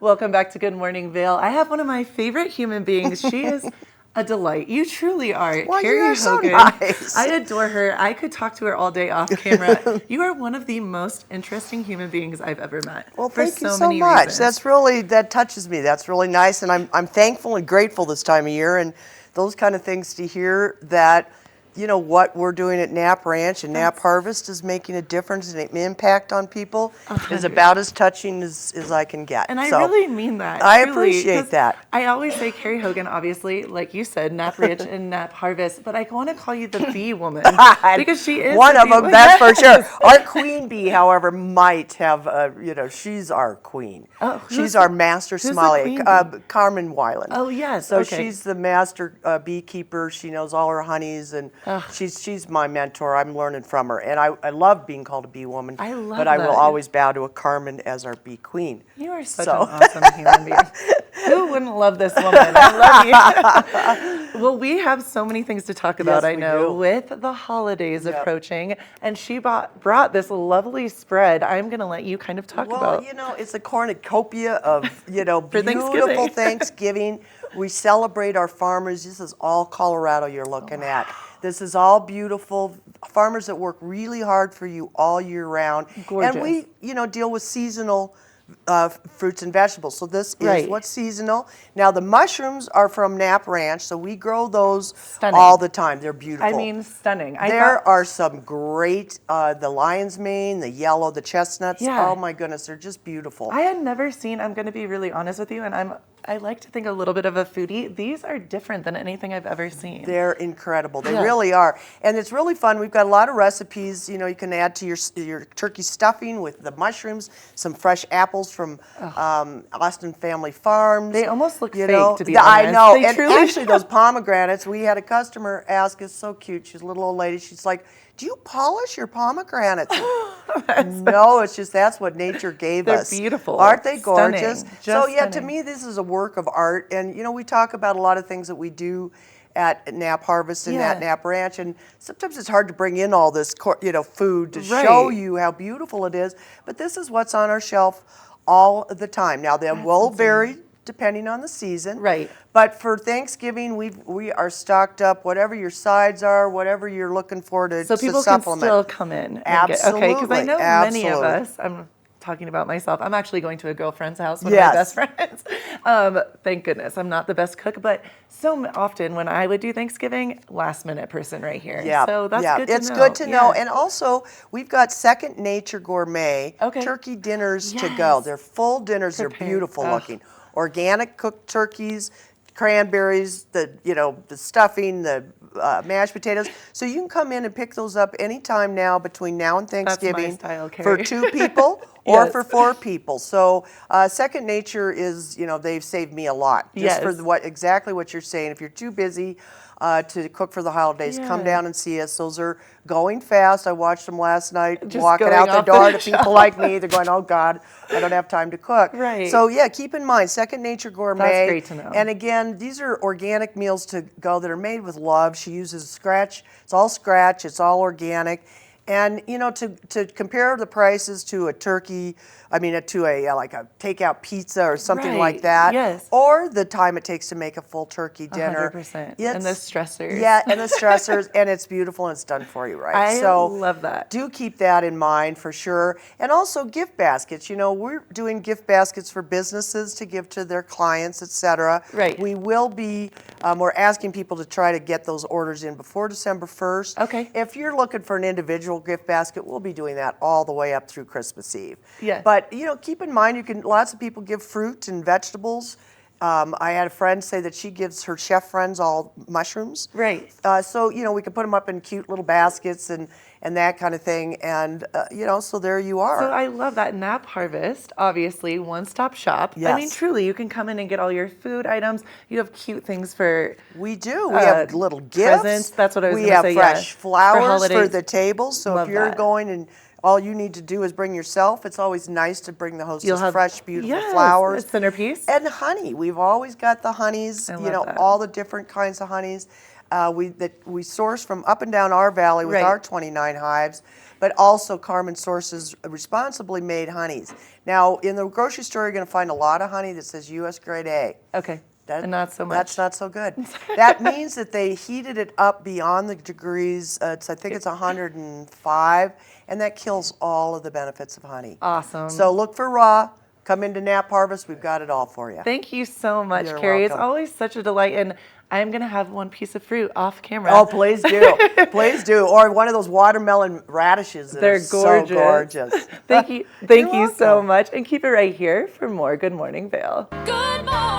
Welcome back to Good Morning Vail. I have one of my favorite human beings. She is a delight. You truly are. Well, Cary you're so Hogan. nice. I adore her. I could talk to her all day off camera. You are one of the most interesting human beings I've ever met. Well, for thank you so many much. reasons. That touches me. That's really nice, and I'm thankful and grateful this time of year, and those kind of things to hear that, you know, what we're doing at Knapp Ranch and Knapp Harvest is making a difference and an impact on people is about as touching as I can get. And I So, really mean that. I truly, appreciate 'cause that. I always say Cary Hogan, obviously, like you said, Knapp Ranch and Knapp Harvest, but I want to call you the bee woman because she is one the of bee them. woman. That's for sure. Our queen bee, however, might have, she's our queen. She's our master who's the sommelier, queen bee? Carmen Weiland. Oh, yes. So okay. she's the master beekeeper. She knows all her honeys, and she's my mentor. I'm learning from her, and I love being called a bee woman. I love but I will that. always bow to a Carmen as our bee queen. You are such an awesome human being. Who wouldn't love this woman? I love you. Well, we have so many things to talk about, Yes, I we know, do. with the holidays approaching. And she brought this lovely spread. I'm going to let you kind of talk about. Well, you know, it's a cornucopia of, For beautiful Thanksgiving. We celebrate our farmers. This is all Colorado you're looking at. This is all beautiful. Farmers that work really hard for you all year round. Gorgeous. And we, deal with seasonal fruits and vegetables. So this is what's seasonal. Now the mushrooms are from Knapp Ranch, so we grow those all the time. They're beautiful. I mean, stunning. There are some great, the lion's mane, the yellow, the chestnuts. Yeah. Oh my goodness, they're just beautiful. I had never seen, I'm going to be really honest with you, and I like to think a little bit of a foodie. These are different than anything I've ever seen. They're incredible. They really are. And it's really fun. We've got a lot of recipes, you can add to your turkey stuffing with the mushrooms, some fresh apples from Austin Family Farms. They almost look fake, to be honest. I know. They And truly actually, those pomegranates, we had a customer ask us, so cute. She's a little old lady. She's like, do you polish your pomegranates? No, it's just that's what nature gave us. They're beautiful. Aren't they gorgeous? Stunning. So Just to stunning. me, this is a work of art. And, we talk about a lot of things that we do at Knapp Harvest and at Knapp Ranch, and sometimes it's hard to bring in all this, food to show you how beautiful it is. But this is what's on our shelf all the time. Now, they will vary depending on the season. Right. But for Thanksgiving, we are stocked up. Whatever your sides are, whatever you're looking for to So people supplement. can still come in. Absolutely. Okay, because I know many of Absolutely. us, I'm talking about myself, I'm actually going to a girlfriend's house, one of my best friends. Thank goodness, I'm not the best cook, but so often when I would do Thanksgiving, last minute person right here. Yeah, So that's good to know. It's good to know. And also, we've got Second Nature Gourmet turkey dinners to go. They're full dinners. They're beautiful looking. Organic cooked turkeys, cranberries, the stuffing, the mashed potatoes. So you can come in and pick those up anytime now between now and Thanksgiving. That's my style, for Cary. 2 people or for 4 people. So Second Nature is, they've saved me a lot. Just for exactly what you're saying. If you're too busy to cook for the holidays, come down and see us. Those are going fast. I watched them last night, Just walking going out the off door the to people like me. They're going, oh God, I don't have time to cook. Right. So keep in mind, Second Nature Gourmet. That's great to know. And again, these are organic meals to go that are made with love. She uses scratch. It's all scratch. It's all organic. And to compare the prices to a turkey, to a like a takeout pizza or something like that, or the time it takes to make a full turkey dinner, 100%. And the stressors. and the stressors, and it's beautiful and it's done for you, right? I love that. Do keep that in mind for sure. And also gift baskets. We're doing gift baskets for businesses to give to their clients, etc. Right. We will be. We're asking people to try to get those orders in before December 1st. Okay. If you're looking for an individual gift basket, we'll be doing that all the way up through Christmas Eve. Yeah. But keep in mind, lots of people give fruit and vegetables. I had a friend say that she gives her chef friends all mushrooms. Right. So we can put them up in cute little baskets and that kind of thing. And so there you are. So I love that. Knapp Harvest, obviously, one-stop shop. Yes. I mean, truly, you can come in and get all your food items. You have cute things for We do. We have little gifts. presents. That's what I was We going to have say. fresh For flowers for holidays. the table. So Love if you're that. going and all you need to do is bring yourself, it's always nice to bring the hostess You'll have fresh, beautiful a flowers. centerpiece. And honey. We've always got the honeys, I love that. all the different kinds of honeys. We source from up and down our valley with Right. our 29 hives. but also Carmen sources responsibly made honeys. Now, in the grocery store, you're going to find a lot of honey that says U.S. grade A. Okay. And not so much. That's not so good. That means that they heated it up beyond the degrees. I think it's 105, and that kills all of the benefits of honey. Awesome. So look for raw. Come into Knapp Harvest. We've got it all for you. Thank you so much, You're Cary. welcome. It's always such a delight, and I'm going to have one piece of fruit off camera. Oh, please do. Please do. Or one of those watermelon radishes that They're are so gorgeous. Thank you so much, and keep it right here for more Good Morning Vail. Good morning.